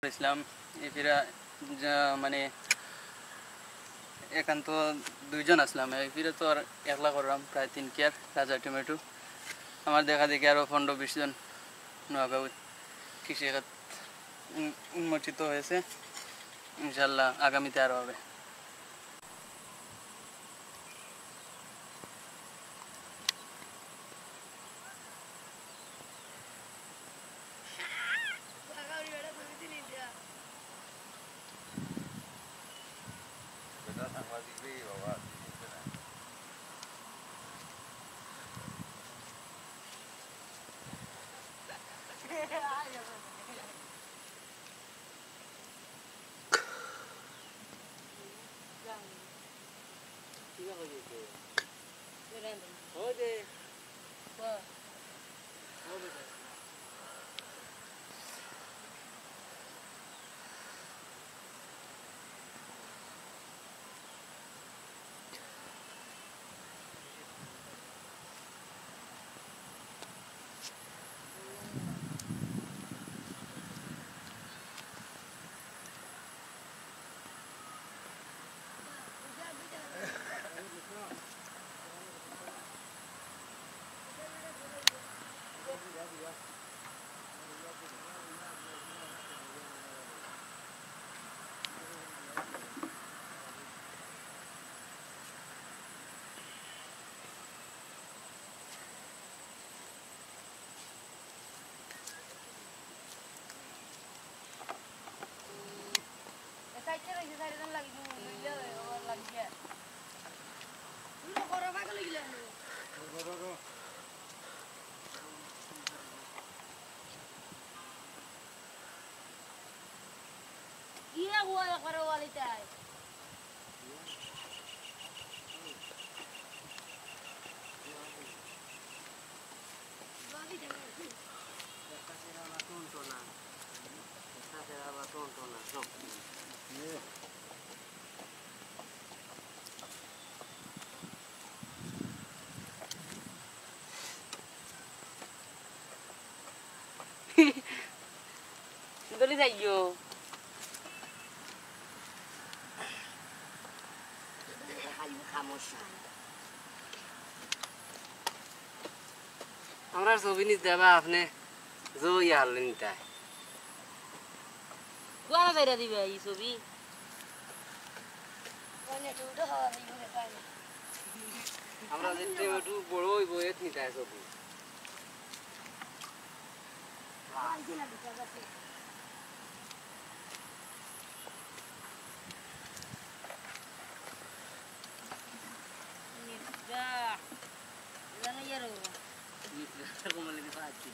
ইসলাম এফিরা মানে এখান তো দুইজন আসলাম এফিরা তো আর একলা করলাম প্রায় 3 কেয়ার রাজা টমেটো আমার দেখা দেখি আরও 15-20 জন নগাঁও কৃষিখাত উন্মোচিত হয়েছে ইনশাল্লাহ আগামীতে আরও হবে। Dali যাইও আমরা ছবি নিতে যাবা আপনি জো ইয়াল নিতে কোয়া যাইরা দিবে এই ছবি আমরা যেতে একটু বড় হইব এত নিতে ছবি Jangan ya, Ro. Ini, aku mau lebih pasti.